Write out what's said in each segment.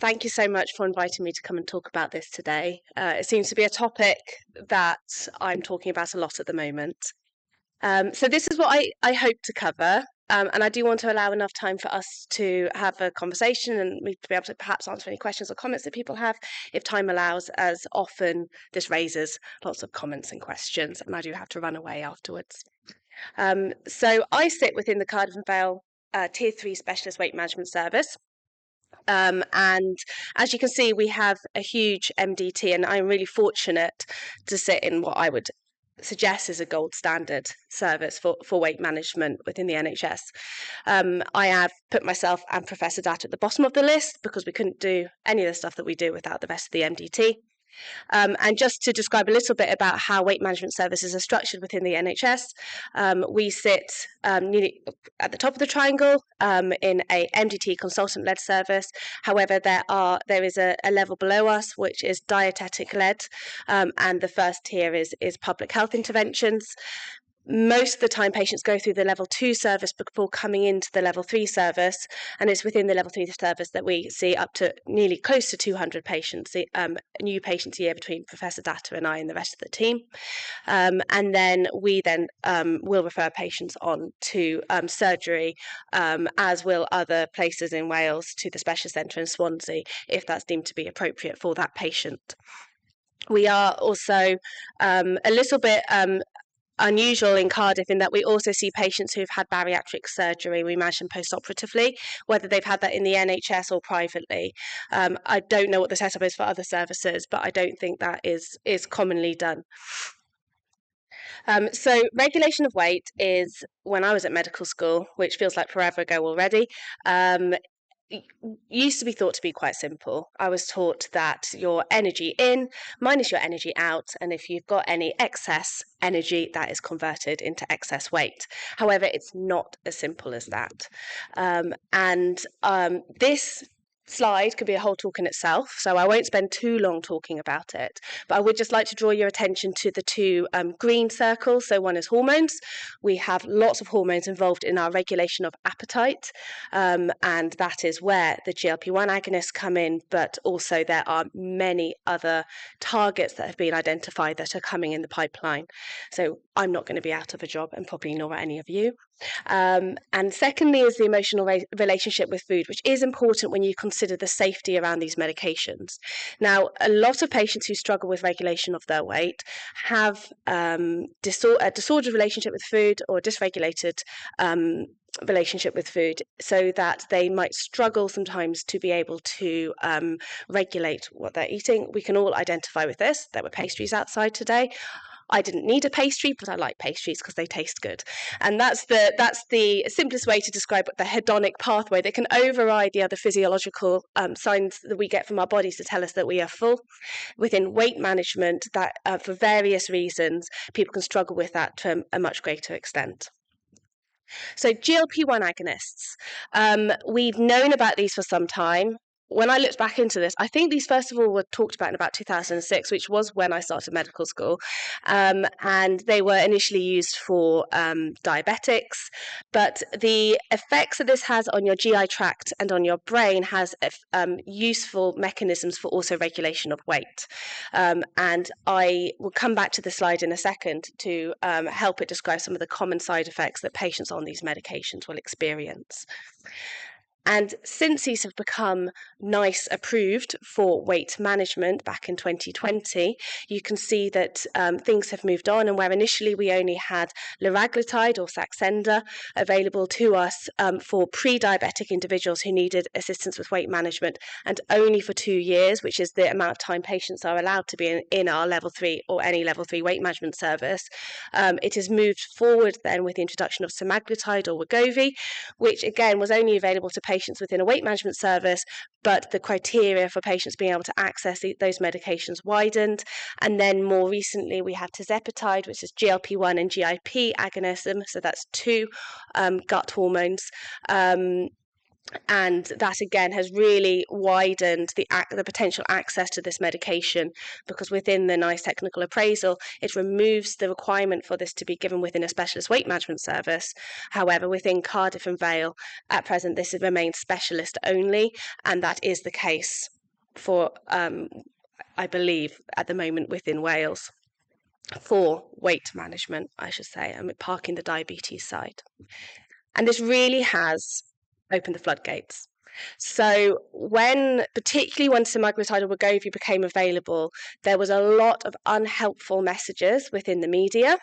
Thank you so much for inviting me to come and talk about this today. It seems to be a topic that I'm talking about a lot at the moment. So this is what I hope to cover, and I do want to allow enough time for us to have a conversation and me to be able to perhaps answer any questions or comments that people have, if time allows, as often this raises lots of comments and questions, and I do have to run away afterwards. So I sit within the Cardiff and Vale Tier 3 Specialist Weight Management Service. And as you can see, we have a huge MDT, and I'm really fortunate to sit in what I would suggest is a gold standard service for weight management within the NHS. I have put myself and Professor Dat at the bottom of the list because we couldn't do any of the stuff that we do without the rest of the MDT. And just to describe a little bit about how weight management services are structured within the NHS, we sit nearly at the top of the triangle in a MDT consultant-led service. However, there is a level below us which is dietetic-led, and the first tier is public health interventions. Most of the time patients go through the level 2 service before coming into the level 3 service, and it's within the level 3 service that we see up to nearly close to 200 patients, new patients a year between Professor Datta and I and the rest of the team. And then we will refer patients on to surgery, as will other places in Wales, to the specialist centre in Swansea if that's deemed to be appropriate for that patient. We are also a little bit unusual in Cardiff in that we also see patients who've had bariatric surgery. We manage them post-operatively, whether they've had that in the NHS or privately. I don't know what the setup is for other services, but I don't think that is commonly done. So regulation of weight is, when I was at medical school, which feels like forever ago already, used to be thought to be quite simple. I was taught that your energy in minus your energy out, and if you've got any excess energy, that is converted into excess weight. However, it's not as simple as that. This slide could be a whole talk in itself, so I won't spend too long talking about it, but I would just like to draw your attention to the two green circles. So one is hormones. We have lots of hormones involved in our regulation of appetite, and that is where the GLP-1 agonists come in, but also there are many other targets that have been identified that are coming in the pipeline. So I'm not going to be out of a job, and probably nor are any of you. And secondly is the emotional relationship with food, which is important when you consider the safety around these medications. Now, a lot of patients who struggle with regulation of their weight have a disordered relationship with food or a dysregulated relationship with food, so that they might struggle sometimes to be able to regulate what they're eating. We can all identify with this. There were pastries outside today. I didn't need a pastry, but I like pastries because they taste good. And that's the simplest way to describe the hedonic pathway that can override the other physiological signs that we get from our bodies to tell us that we are full. Within weight management, that for various reasons, people can struggle with that to a much greater extent. So GLP-1 agonists, we've known about these for some time. When I looked back into this, I think these first of all were talked about in about 2006, which was when I started medical school, and they were initially used for diabetics, but the effects that this has on your GI tract and on your brain has useful mechanisms for also regulation of weight, and I will come back to the slide in a second to help it describe some of the common side effects that patients on these medications will experience. And since these have become NICE approved for weight management back in 2020, you can see that things have moved on, and where initially we only had liraglutide or Saxenda available to us for pre-diabetic individuals who needed assistance with weight management, and only for 2 years, which is the amount of time patients are allowed to be in our level 3 or any level 3 weight management service. It has moved forward then with the introduction of semaglutide or Wegovy, which again was only available to patients within a weight management service, but the criteria for patients being able to access those medications widened. And then more recently we have tirzepatide, which is GLP-1 and GIP agonism, so that's two gut hormones. And that again has really widened the potential access to this medication, because within the NICE technical appraisal it removes the requirement for this to be given within a specialist weight management service. However, within Cardiff and Vale at present this remains specialist only, and that is the case for I believe, at the moment within Wales, for weight management, I should say. I'm parking the diabetes side. And this really has opened the floodgates. So particularly when semaglutide or Wegovy became available, there was a lot of unhelpful messages within the media.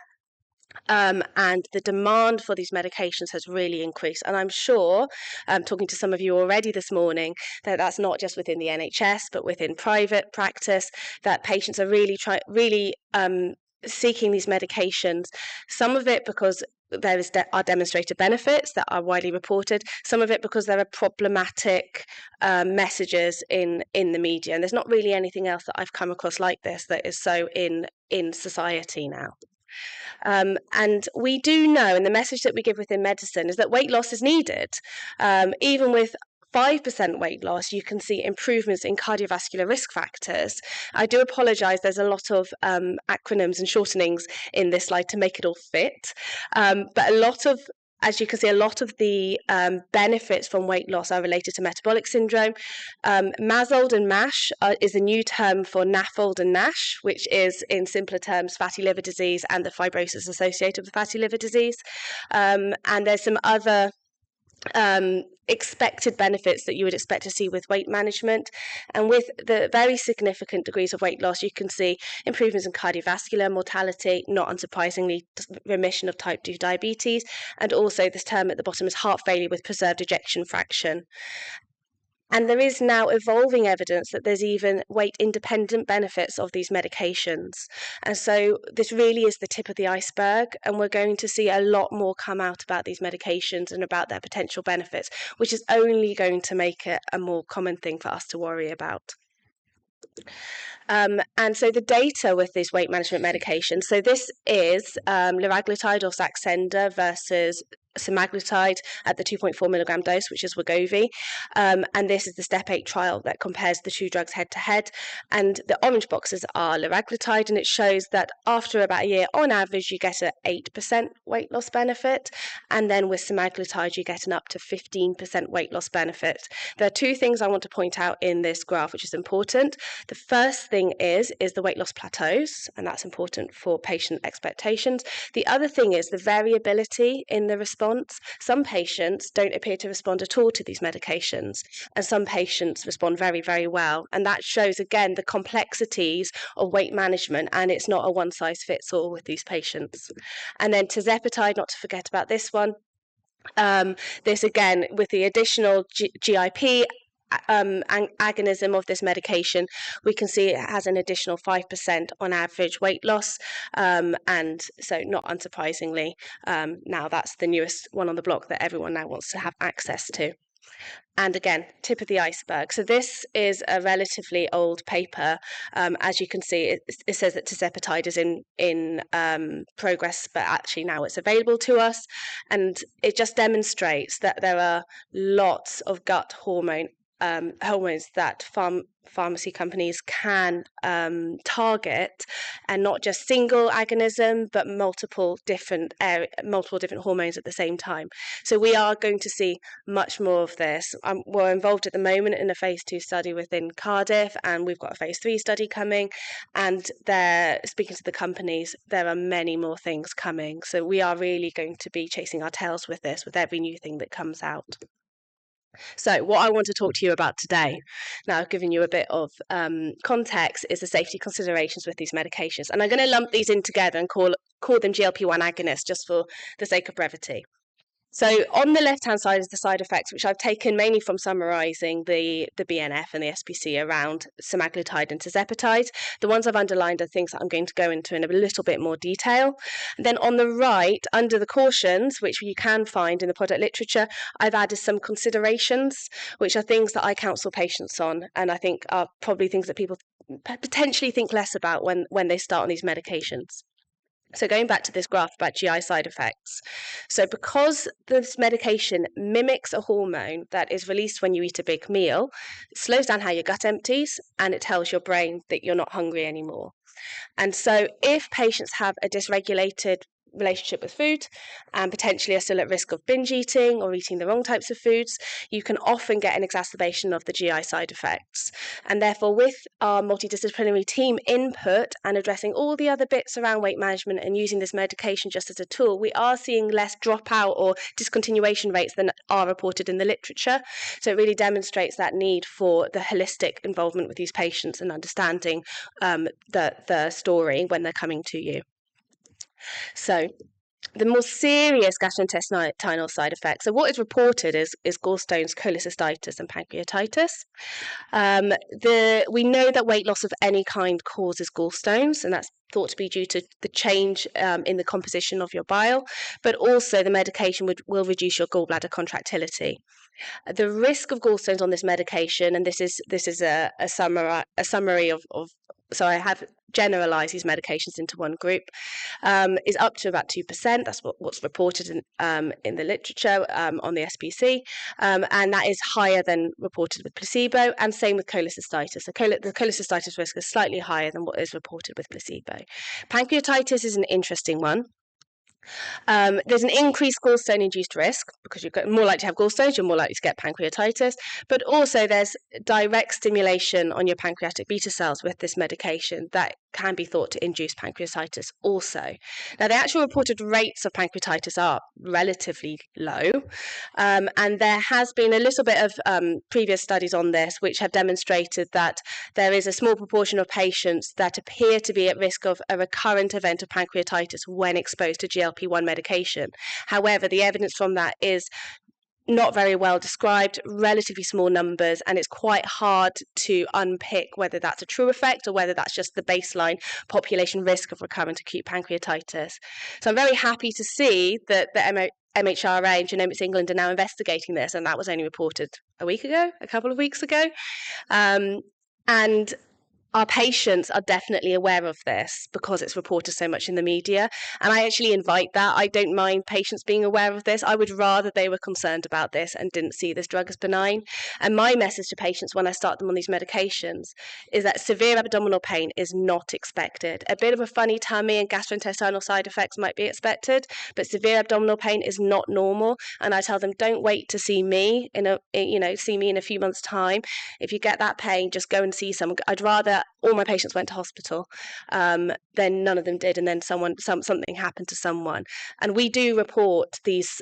And the demand for these medications has really increased. And I'm sure, talking to some of you already this morning, that that's not just within the NHS, but within private practice, that patients are really seeking these medications. Some of it because there are demonstrated benefits that are widely reported. Some of it because there are problematic messages in the media. And there's not really anything else that I've come across like this that is so in society now. And we do know, and the message that we give within medicine is that weight loss is needed. Even with 5% weight loss, you can see improvements in cardiovascular risk factors. I do apologise, there's a lot of acronyms and shortenings in this slide to make it all fit. But as you can see, a lot of the benefits from weight loss are related to metabolic syndrome. MASLD and MASH is a new term for NAFLD and NASH, which is, in simpler terms, fatty liver disease and the fibrosis associated with fatty liver disease. And there's some other expected benefits that you would expect to see with weight management. And with the very significant degrees of weight loss, you can see improvements in cardiovascular mortality, not unsurprisingly, remission of type 2 diabetes, and also this term at the bottom is heart failure with preserved ejection fraction. And there is now evolving evidence that there's even weight-independent benefits of these medications. And so this really is the tip of the iceberg, and we're going to see a lot more come out about these medications and about their potential benefits, which is only going to make it a more common thing for us to worry about. And so the data with this weight management medication, so this is liraglutide or Saxenda versus semaglutide at the 2.4 milligram dose, which is Wegovy. And this is the STEP 8 trial that compares the two drugs head to head. And the orange boxes are liraglutide, and it shows that after about a year, on average, you get an 8% weight loss benefit. And then with semaglutide, you get an up to 15% weight loss benefit. There are two things I want to point out in this graph, which is important. The first thing is the weight loss plateaus, and that's important for patient expectations. The other thing is the variability in the response. Some patients don't appear to respond at all to these medications, and some patients respond very, very well. And that shows, again, the complexities of weight management, and it's not a one-size-fits-all with these patients. And then tirzepatide, not to forget about this one. This, again, with the additional GIP agonism of this medication, we can see it has an additional 5% on average weight loss, and so not unsurprisingly, now that's the newest one on the block that everyone now wants to have access to. And again, tip of the iceberg. So this is a relatively old paper. As you can see, it says that tirzepatide is in progress, but actually now it's available to us. And it just demonstrates that there are lots of gut hormones that pharmacy companies can target, and not just single agonism, but multiple different hormones at the same time. So we are going to see much more of this. We're involved at the moment in a phase 2 study within Cardiff, and we've got a phase 3 study coming, and they're speaking to the companies. There are many more things coming. So we are really going to be chasing our tails with this, with every new thing that comes out. So what I want to talk to you about today, now giving you a bit of context, is the safety considerations with these medications. And I'm going to lump these in together and call them GLP-1 agonists just for the sake of brevity. So on the left-hand side is the side effects, which I've taken mainly from summarising the BNF and the SPC around semaglutide and tirzepatide. The ones I've underlined are things that I'm going to go into in a little bit more detail. And then on the right, under the cautions, which you can find in the product literature, I've added some considerations, which are things that I counsel patients on, and I think are probably things that people potentially think less about when they start on these medications. So going back to this graph about GI side effects. So because this medication mimics a hormone that is released when you eat a big meal, it slows down how your gut empties, and it tells your brain that you're not hungry anymore. And so if patients have a dysregulated relationship with food and potentially are still at risk of binge eating or eating the wrong types of foods, you can often get an exacerbation of the GI side effects. And therefore, with our multidisciplinary team input and addressing all the other bits around weight management and using this medication just as a tool, we are seeing less dropout or discontinuation rates than are reported in the literature. So it really demonstrates that need for the holistic involvement with these patients and understanding the story when they're coming to you. So the more serious gastrointestinal side effects. So what is reported is gallstones, cholecystitis, and pancreatitis. We know that weight loss of any kind causes gallstones, and that's thought to be due to the change in the composition of your bile, but also the medication will reduce your gallbladder contractility. The risk of gallstones on this medication, and this is a summary of so I have generalised these medications into one group, is up to about 2%. That's what's reported in the literature on the SPC, and that is higher than reported with placebo, and same with cholecystitis. So the cholecystitis risk is slightly higher than what is reported with placebo. Pancreatitis is an interesting one. There's an increased gallstone-induced risk because you're more likely to have gallstones, you're more likely to get pancreatitis, but also there's direct stimulation on your pancreatic beta cells with this medication that can be thought to induce pancreatitis also. Now, the actual reported rates of pancreatitis are relatively low, and there has been a little bit of previous studies on this which have demonstrated that there is a small proportion of patients that appear to be at risk of a recurrent event of pancreatitis when exposed to GLP-1 medication. However, the evidence from that is not very well described, relatively small numbers, and it's quite hard to unpick whether that's a true effect or whether that's just the baseline population risk of recurrent acute pancreatitis. So I'm very happy to see that the MHRA and Genomics England are now investigating this, and that was only reported a couple of weeks ago. And our patients are definitely aware of this because it's reported so much in the media. And I actually invite that. I don't mind patients being aware of this. I would rather they were concerned about this and didn't see this drug as benign. And my message to patients when I start them on these medications is that severe abdominal pain is not expected. A bit of a funny tummy and gastrointestinal side effects might be expected, but severe abdominal pain is not normal. And I tell them, don't wait to see me in a few months' time. If you get that pain, just go and see someone. I'd rather all my patients went to hospital, then none of them did, and then something happened to someone. And we do report these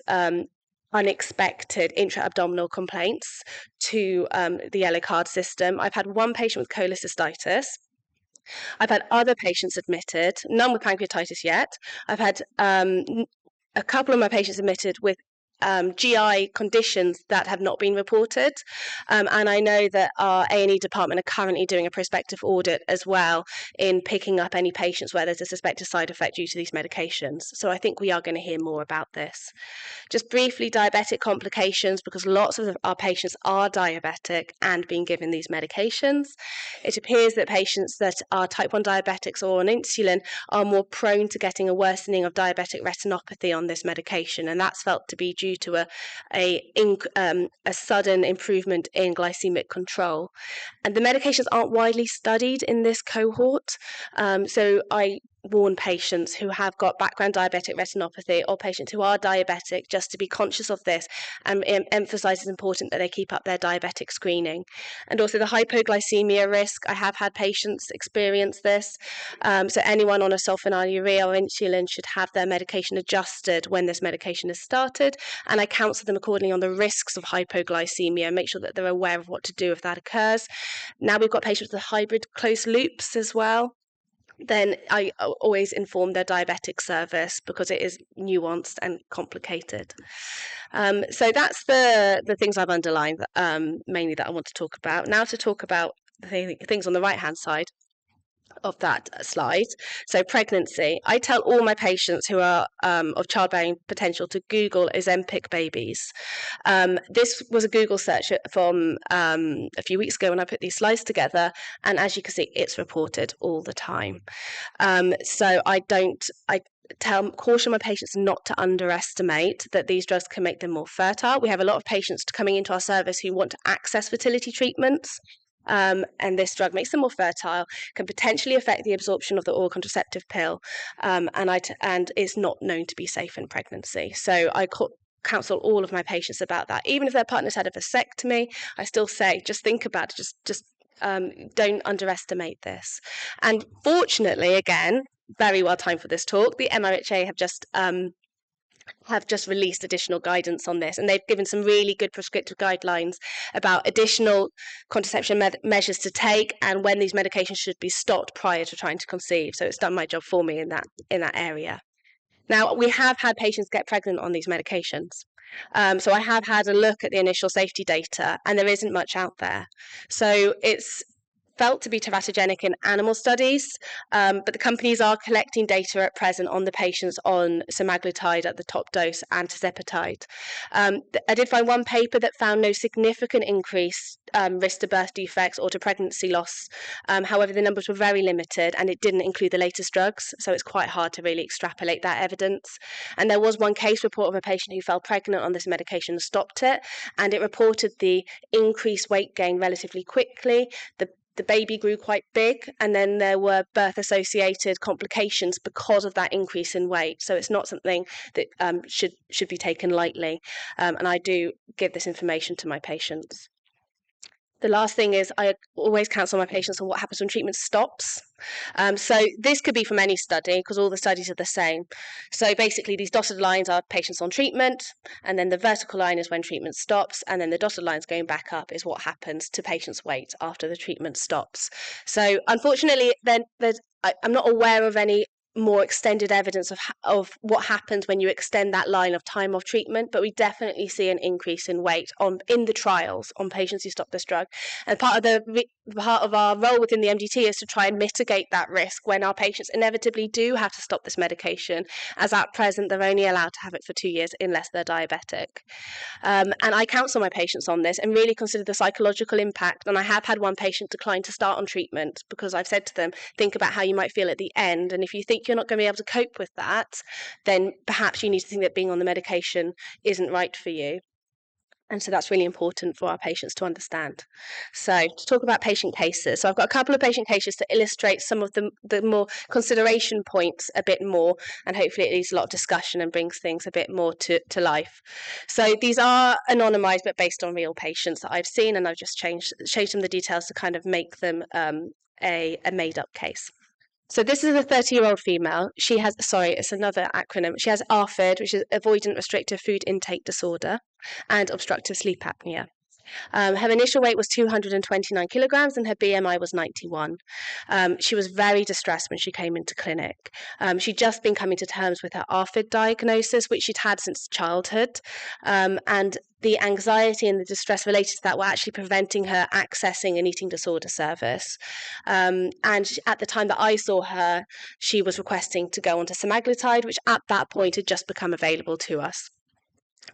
unexpected intra-abdominal complaints to the yellow card system. I've had one patient with cholecystitis. I've had other patients admitted, none with pancreatitis yet. I've had a couple of my patients admitted with GI conditions that have not been reported, and I know that our A&E department are currently doing a prospective audit as well in picking up any patients where there's a suspected side effect due to these medications. So I think we are going to hear more about this. Just briefly, diabetic complications, because lots of our patients are diabetic and being given these medications. It appears that patients that are type 1 diabetics or on insulin are more prone to getting a worsening of diabetic retinopathy on this medication, and that's felt to be due to a sudden improvement in glycemic control. And the medications aren't widely studied in this cohort, so I warn patients who have got background diabetic retinopathy or patients who are diabetic just to be conscious of this and emphasize it's important that they keep up their diabetic screening. And also the hypoglycemia risk, I have had patients experience this, so anyone on a sulfonylurea or insulin should have their medication adjusted when this medication is started, and I counsel them accordingly on the risks of hypoglycemia, make sure that they're aware of what to do if that occurs. Now we've got patients with hybrid closed loops as well. Then I always inform their diabetic service because it is nuanced and complicated. So that's the things I've underlined mainly that I want to talk about. Now to talk about the things on the right-hand side of that slide. So pregnancy. I tell all my patients who are of childbearing potential to Google Ozempic babies. This was a Google search from a few weeks ago when I put these slides together, and as you can see, it's reported all the time. So I caution my patients not to underestimate that these drugs can make them more fertile. We have a lot of patients coming into our service who want to access fertility treatments. and this drug makes them more fertile, can potentially affect the absorption of the oral contraceptive pill, and is not known to be safe in pregnancy. So I counsel all of my patients about that. Even if their partner's had a vasectomy, I still say, just think about it, just don't underestimate this. And fortunately, again, very well timed for this talk, the MRHA have just released additional guidance on this, and they've given some really good prescriptive guidelines about additional contraception measures to take and when these medications should be stopped prior to trying to conceive. So it's done my job for me in that area. Now, we have had patients get pregnant on these medications. So I have had a look at the initial safety data, and there isn't much out there. So it's felt to be teratogenic in animal studies, but the companies are collecting data at present on the patients on semaglutide at the top dose and tirzepatide. I did find one paper that found no significant increase risk to birth defects or to pregnancy loss. However, the numbers were very limited, and it didn't include the latest drugs, so it's quite hard to really extrapolate that evidence. And there was one case report of a patient who fell pregnant on this medication and stopped it, and it reported the increased weight gain relatively quickly. The baby grew quite big, and then there were birth-associated complications because of that increase in weight. So it's not something that should be taken lightly, and I do give this information to my patients. The last thing is I always counsel my patients on what happens when treatment stops. So this could be from any study, because all the studies are the same. So basically, these dotted lines are patients on treatment, and then the vertical line is when treatment stops, and then the dotted lines going back up is what happens to patients' weight after the treatment stops. So unfortunately, then I'm not aware of any more extended evidence of what happens when you extend that line of time of treatment, but we definitely see an increase in weight in the trials on patients who stop this drug. And part of our role within the MDT is to try and mitigate that risk when our patients inevitably do have to stop this medication, as at present they're only allowed to have it for 2 years unless they're diabetic. And I counsel my patients on this and really consider the psychological impact. And I have had one patient decline to start on treatment because I've said to them, think about how you might feel at the end, and if you think you're not going to be able to cope with that, then perhaps you need to think that being on the medication isn't right for you. And so that's really important for our patients to understand. So to talk about patient cases. So I've got a couple of patient cases to illustrate some of the more consideration points a bit more, and hopefully it leads a lot of discussion and brings things a bit more to life. So these are anonymised but based on real patients that I've seen, and I've just changed them the details to kind of make them a made-up case. So this is a 30-year-old female. She has, it's another acronym. She has ARFID, which is Avoidant Restrictive Food Intake Disorder, and obstructive sleep apnea. Her initial weight was 229 kilograms and her BMI was 91. She was very distressed when she came into clinic. She'd just been coming to terms with her ARFID diagnosis, which she'd had since childhood, and the anxiety and the distress related to that were actually preventing her accessing an eating disorder service. And at the time that I saw her, she was requesting to go onto semaglutide, which at that point had just become available to us.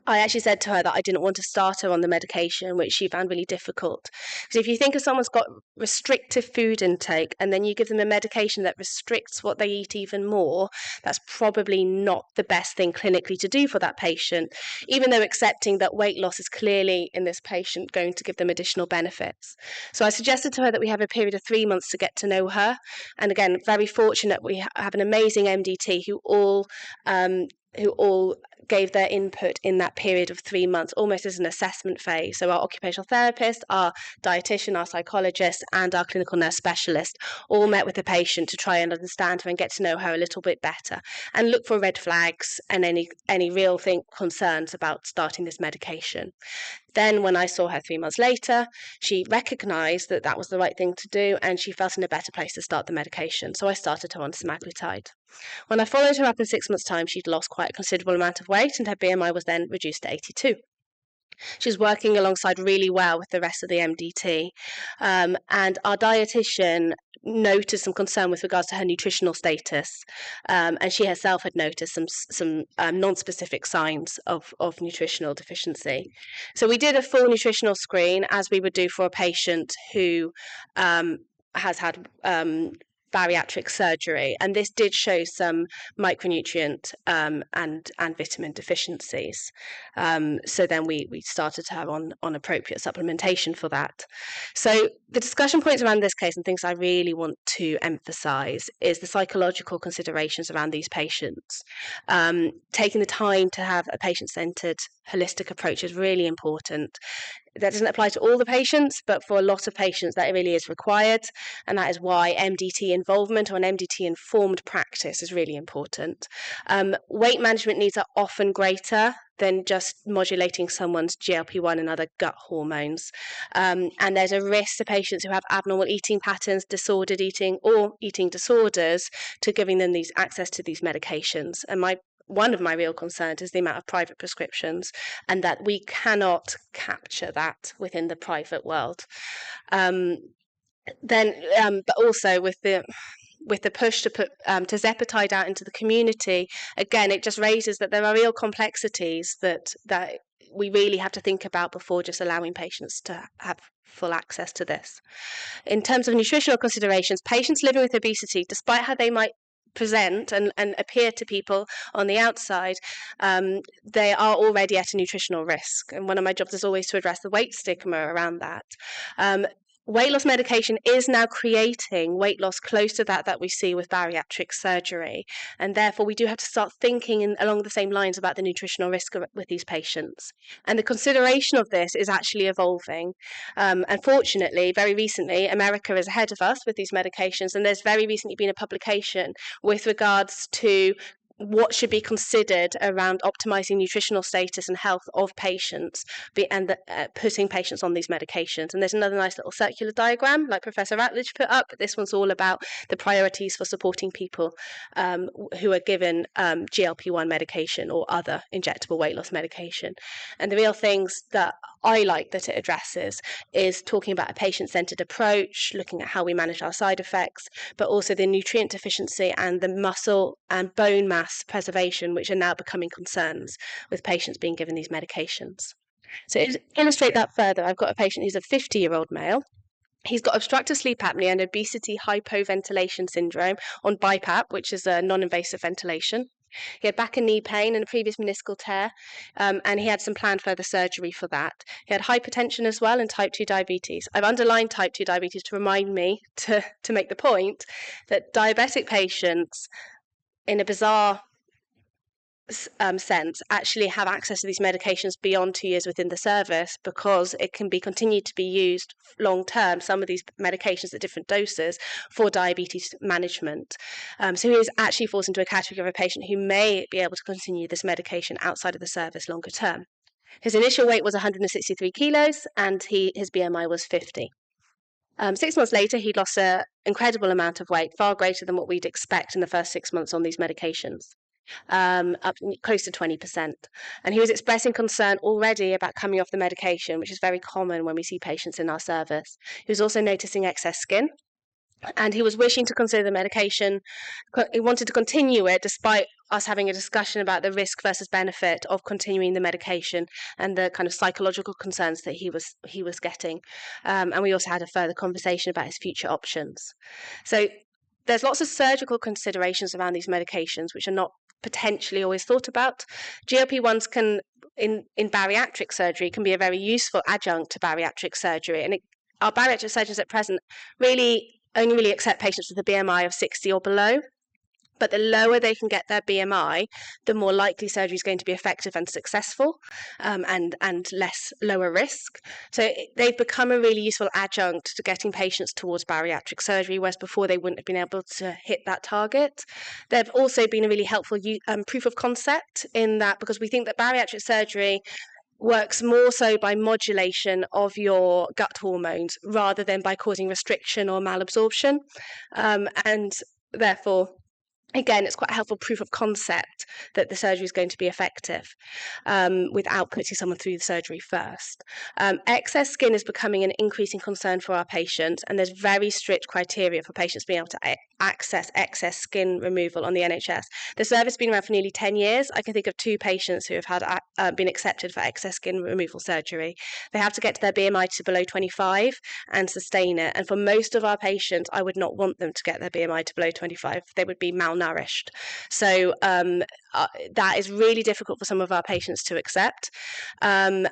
I actually said to her that I didn't want to start her on the medication, which she found really difficult. Because if you think of someone's got restrictive food intake and then you give them a medication that restricts what they eat even more, that's probably not the best thing clinically to do for that patient, even though accepting that weight loss is clearly in this patient going to give them additional benefits. So I suggested to her that we have a period of 3 months to get to know her. And again, very fortunate we have an amazing MDT who all gave their input in that period of 3 months, almost as an assessment phase. So our occupational therapist, our dietitian, our psychologist, and our clinical nurse specialist all met with the patient to try and understand her and get to know her a little bit better and look for red flags and any real concerns about starting this medication. Then when I saw her 3 months later, she recognised that that was the right thing to do and she felt in a better place to start the medication. So I started her on semaglutide. When I followed her up in 6 months' time, she'd lost quite a considerable amount of weight and her BMI was then reduced to 82. She's working alongside really well with the rest of the MDT. And our dietitian noticed some concern with regards to her nutritional status. And she herself had noticed some non-specific signs of nutritional deficiency. So we did a full nutritional screen, as we would do for a patient who has had bariatric surgery, and this did show some micronutrient and vitamin deficiencies. So then we started to have on appropriate supplementation for that. So the discussion points around this case and things I really want to emphasise is the psychological considerations around these patients. Taking the time to have a patient-centred holistic approach is really important. That doesn't apply to all the patients, but for a lot of patients that really is required, and that is why MDT involvement or an MDT-informed practice is really important. Weight management needs are often greater than just modulating someone's GLP-1 and other gut hormones. And there's a risk to patients who have abnormal eating patterns, disordered eating, or eating disorders to giving them these access to these medications. And one of my real concerns is the amount of private prescriptions, and that we cannot capture that within the private world. But also with the push to put tirzepatide out into the community, again, it just raises that there are real complexities that we really have to think about before just allowing patients to have full access to this. In terms of nutritional considerations, patients living with obesity, despite how they might present and appear to people on the outside, they are already at a nutritional risk. And one of my jobs is always to address the weight stigma around that. Weight loss medication is now creating weight loss close to that we see with bariatric surgery. And therefore, we do have to start thinking along the same lines about the nutritional risk with these patients. And the consideration of this is actually evolving. Unfortunately, very recently, America is ahead of us with these medications. And there's very recently been a publication with regards to what should be considered around optimizing nutritional status and health of patients and putting patients on these medications. And there's another nice little circular diagram like Professor Ratledge put up, but this one's all about the priorities for supporting people who are given GLP-1 medication or other injectable weight loss medication. And the real things that I like that it addresses is talking about a patient-centered approach, looking at how we manage our side effects, but also the nutrient deficiency and the muscle and bone mass preservation, which are now becoming concerns with patients being given these medications. So to illustrate that further, I've got a patient who's a 50-year-old male. He's got obstructive sleep apnea and obesity hypoventilation syndrome on BiPAP, which is a non-invasive ventilation. He had back and knee pain and a previous meniscal tear, and he had some planned further surgery for that. He had hypertension as well and type 2 diabetes. I've underlined type 2 diabetes to remind me to make the point that diabetic patients, in a bizarre sense, actually have access to these medications beyond 2 years within the service, because it can be continued to be used long term, some of these medications at different doses, for diabetes management. So he actually falls into a category of a patient who may be able to continue this medication outside of the service longer term. His initial weight was 163 kilos and his BMI was 50. 6 months later, he'd lost an incredible amount of weight, far greater than what we'd expect in the first 6 months on these medications, up close to 20%. And he was expressing concern already about coming off the medication, which is very common when we see patients in our service. He was also noticing excess skin, and he was wishing to consider the medication. He wanted to continue it despite us having a discussion about the risk versus benefit of continuing the medication and the kind of psychological concerns that he was getting. And we also had a further conversation about his future options. So there's lots of surgical considerations around these medications, which are not potentially always thought about. GLP-1s can, in bariatric surgery, can be a very useful adjunct to bariatric surgery. And our bariatric surgeons at present only really accept patients with a BMI of 60 or below. But the lower they can get their BMI, the more likely surgery is going to be effective and successful, and lower risk. So they've become a really useful adjunct to getting patients towards bariatric surgery, whereas before they wouldn't have been able to hit that target. They've also been a really helpful proof of concept in that, because we think that bariatric surgery works more so by modulation of your gut hormones rather than by causing restriction or malabsorption. And therefore, again, it's quite a helpful proof of concept that the surgery is going to be effective without putting someone through the surgery first. Excess skin is becoming an increasing concern for our patients, and there's very strict criteria for patients being able to access excess skin removal on the NHS. The service has been around for nearly 10 years. I can think of 2 patients who have had been accepted for excess skin removal surgery. They have to get to their BMI to below 25 and sustain it. And for most of our patients, I would not want them to get their BMI to below 25. They would be malnourished. So that is really difficult for some of our patients to accept. The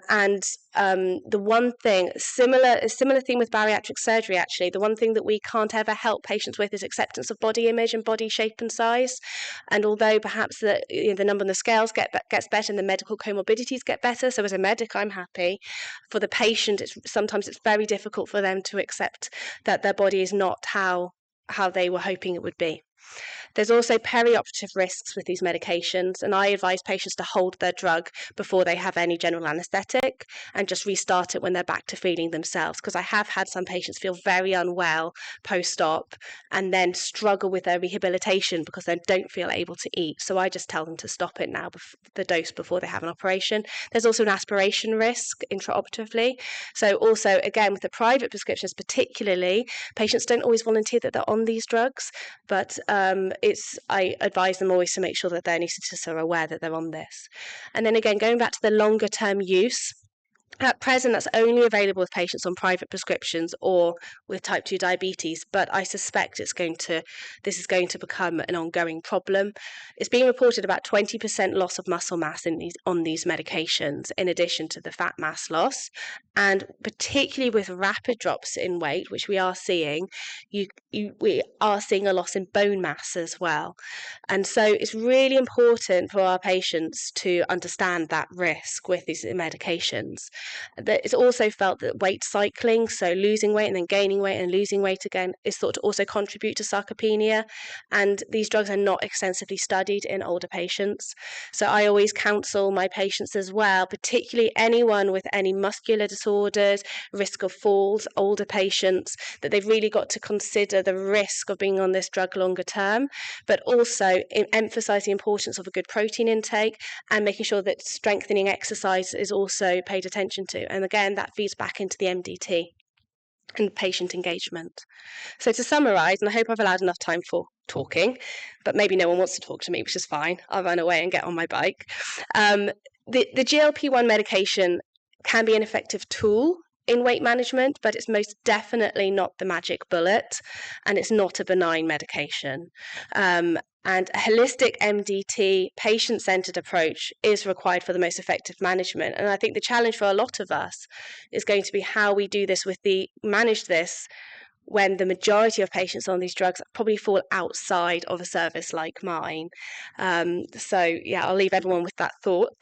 one thing, a similar thing with bariatric surgery, actually, the one thing that we can't ever help patients with is acceptance of body image and body shape and size. And although perhaps the number on the scales gets better and the medical comorbidities get better, so as a medic, I'm happy. For the patient, sometimes it's very difficult for them to accept that their body is not how they were hoping it would be. There's also perioperative risks with these medications, and I advise patients to hold their drug before they have any general anaesthetic and just restart it when they're back to feeling themselves, because I have had some patients feel very unwell post-op and then struggle with their rehabilitation because they don't feel able to eat. So I just tell them to stop it now, the dose, before they have an operation. There's also an aspiration risk intraoperatively. So also, again, with the private prescriptions particularly, patients don't always volunteer that they're on these drugs, but I advise them always to make sure that their anaesthetists are aware that they're on this. And then again, going back to the longer term use, at present, that's only available with patients on private prescriptions or with type 2 diabetes, but I suspect this is going to become an ongoing problem. It's being reported about 20% loss of muscle mass on these medications, in addition to the fat mass loss. And particularly with rapid drops in weight, which we are seeing, we are seeing a loss in bone mass as well. And so it's really important for our patients to understand that risk with these medications. It's also felt that weight cycling, so losing weight and then gaining weight and losing weight again, is thought to also contribute to sarcopenia. And these drugs are not extensively studied in older patients. So I always counsel my patients as well, particularly anyone with any muscular disorders, risk of falls, older patients, that they've really got to consider the risk of being on this drug longer term, but also emphasize the importance of a good protein intake and making sure that strengthening exercise is also paid attention to. And again, that feeds back into the MDT and patient engagement. So to summarise, and I hope I've allowed enough time for talking, but maybe no one wants to talk to me, which is fine. I'll run away and get on my bike. The GLP-1 medication can be an effective tool in weight management, but it's most definitely not the magic bullet, and it's not a benign medication. And a holistic MDT, patient-centered approach is required for the most effective management. And I think the challenge for a lot of us is going to be how we do this manage this when the majority of patients on these drugs probably fall outside of a service like mine. So yeah, I'll leave everyone with that thought.